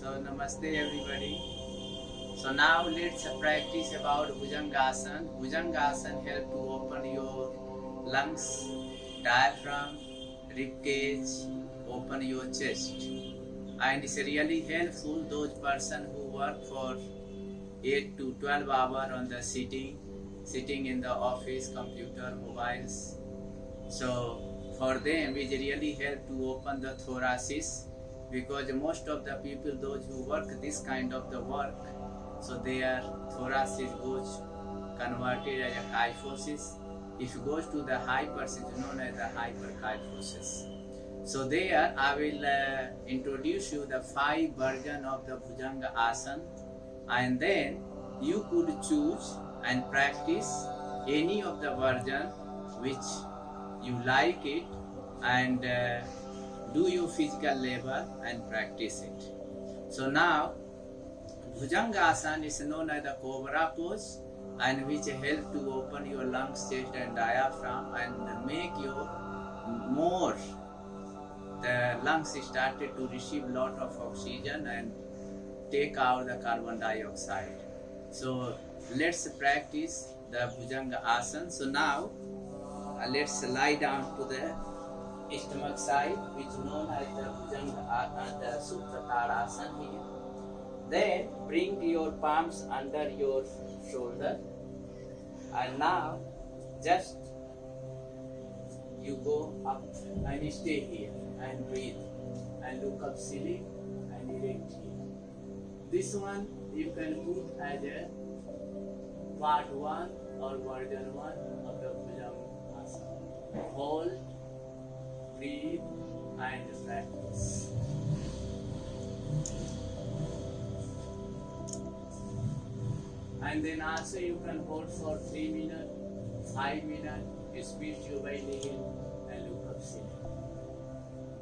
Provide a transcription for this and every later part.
So namaste everybody. So now let's practice about Bhujangasan. Bhujangasan help to open your lungs, diaphragm, ribcage, open your chest. And it's really helpful those person who work for 8 to 12 hours on the sitting in the office, computer, mobiles. So for them it really help to open the thoracis, because most of the people, those who work this kind of the work, so their thoracis goes converted as a kyphosis. If it goes to the hypers, it's known as the hyperkyphosis. So there I will introduce you the 5 version of the Bhujangasana, and then you could choose and practice any of the version which you like it, and do your physical labor and practice it. So now Bhujangasana is known as the cobra pose, and which help to open your lungs, chest and diaphragm and make your more the lungs started to receive lot of oxygen and take out the carbon dioxide. So let's practice the Bhujangasana. So now let's lie down to the stomach side, which is known as the Bhujangasana, the Sutra here. Then bring your palms under your shoulder, and now just you go up and stay here and breathe and look up ceiling and erect here. This one you can put as a part 1 or version 1 of the Bhujangasana. Hold, breathe and practice. And then also you can hold for 3 minutes, 5 minutes, squeeze your belly in and look up ceiling.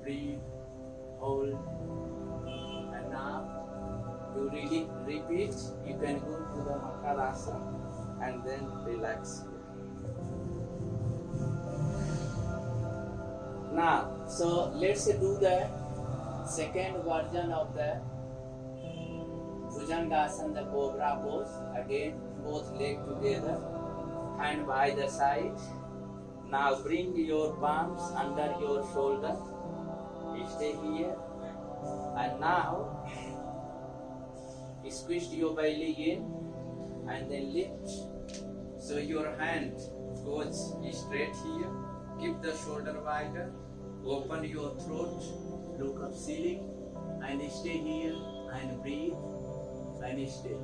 Breathe, hold, and now to really repeat, you can go to the Makarasana and then relax here. Now, so let's do the second version of the Bhujangasana, the cobra pose. Again, both legs together, hand by the side. Now bring your palms under your shoulder. Stay here. And now squeeze your belly in and then lift. So your hand goes straight here. Keep the shoulder wider. Open your throat. Look up ceiling and stay here and breathe and stay.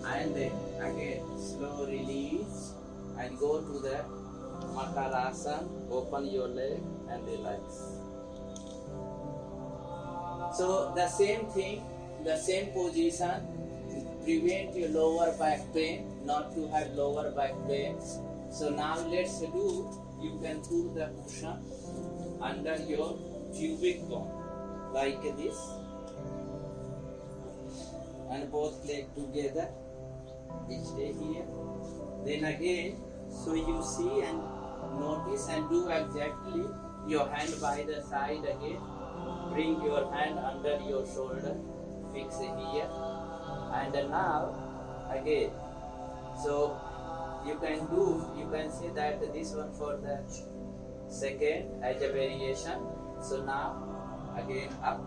And then again slow release and go to the Makarasana. Open your leg and relax. So the same thing, the same position, prevent your lower back pain, not to have lower back pain. So now let's do, you can put the cushion under your pubic bone like this, and both legs together. Stay here. Then again, so you see and notice and do exactly your hand by the side again. Bring your hand under your shoulder, fix it here, and now again. So you can see that this one for the second as a variation. So now again up.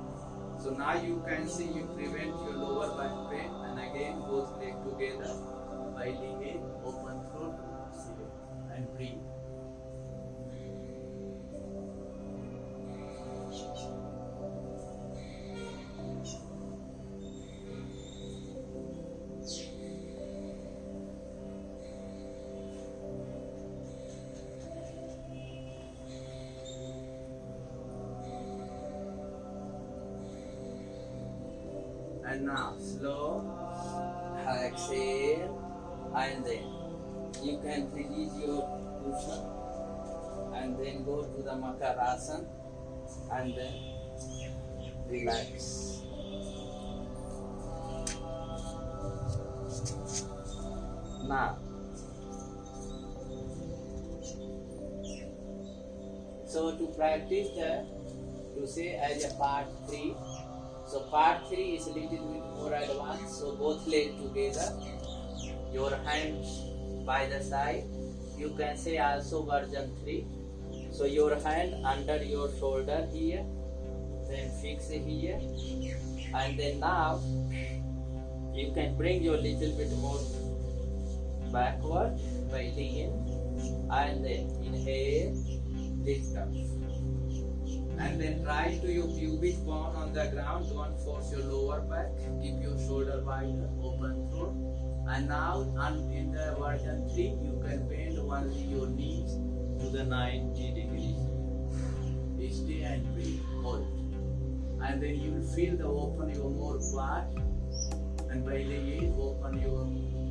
So now you can see you prevent your lower back pain, and again both legs together, belly in, open throat, and breathe. And now slow exhale, and then you can release your cushion and then go to the Makarasana and then relax. Now, so to practice to say as a part 3, so part 3 is a little bit more advanced, so both legs together, your hands by the side, you can say also version 3, so your hand under your shoulder here, then fix here, and then now you can bring your little bit more backward by in, and then inhale, lift up. And then try to your pubic bone on the ground, don't force your lower back, keep your shoulder wider, open throat. And now in the version 3, you can bend only your knees to the 90 degrees. Stay and breathe, hold. And then you will feel the open your more part. And by the end, open your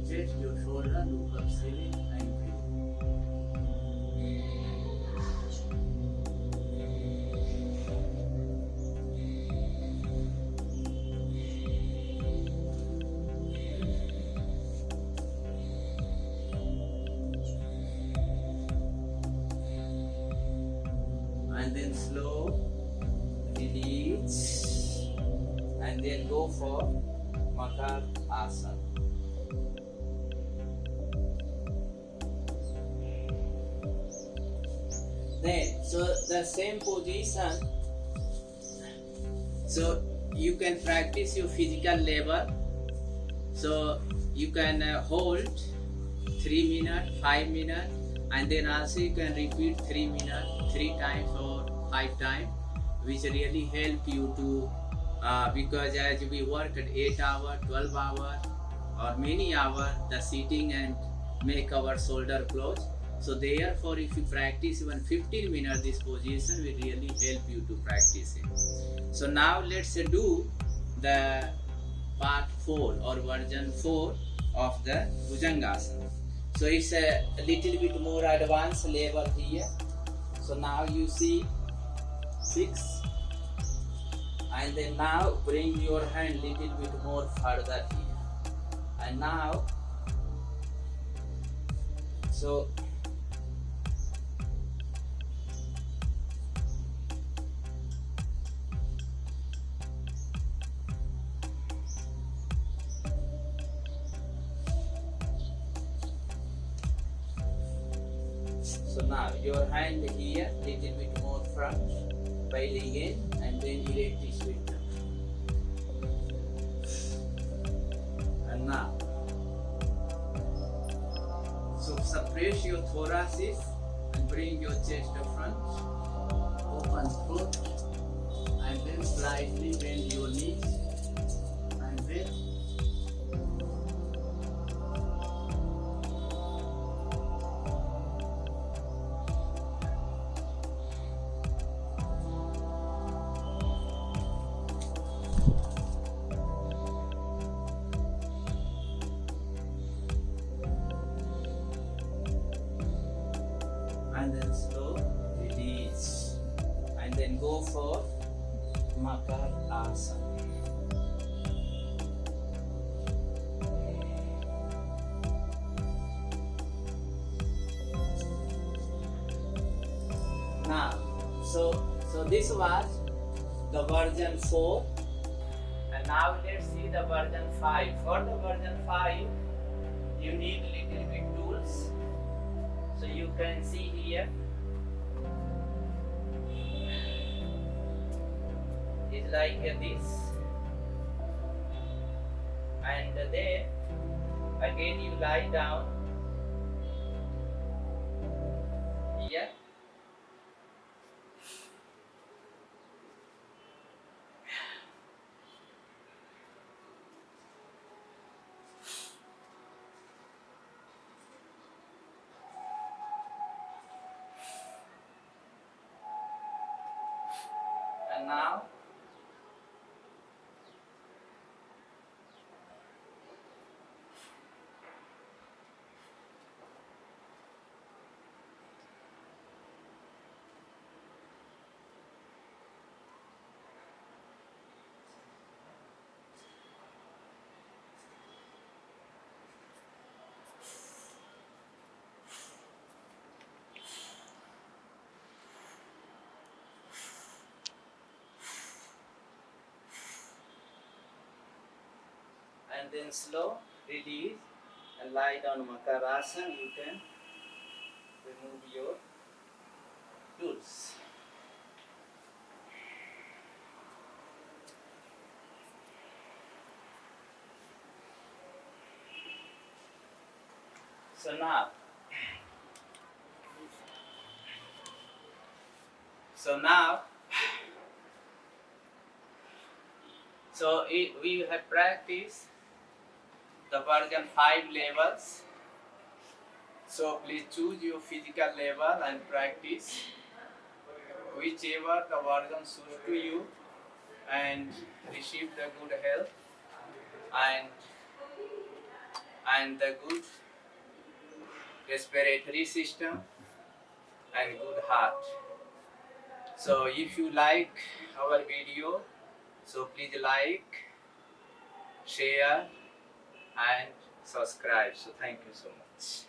chest, your shoulder, look up ceiling and breathe. And then slow, release, and then go for Makarasana. Then, so the same position, so you can practice your physical labor. So you can hold 3 minutes, 5 minutes, and then also you can repeat 3 minutes, 3 times or 5 times, which really help you to, because as we work at 8 hours, 12 hours, or many hours, the sitting and make our shoulder close. So therefore, if you practice even 15 minutes, this position will really help you to practice it. So now let's do the part 4 or version 4 of the Bhujangasana. So it's a little bit more advanced level here. So now you see 6, and then now bring your hand little bit more further here. And now, so now your hand here, little bit more front, belly in, and then erect this with them. And now, so suppress your thoracic and bring your chest to front, open throat, and then slightly bend your knees, and then slow release, and then go for Makarasana. Now, so this was the version 4, and now let's see the version 5. For the version 5, you need little bit tools. So you can see here, it's like this, and then again you lie down here, and now and then slow release and lie down Makarasana. You can remove your tools. So now, so now, we have practiced the version 5 levels. So please choose your physical level and practice whichever the version suits to you, and receive the good health and the good respiratory system and good heart. So if you like our video, so please like, share and subscribe. So thank you so much.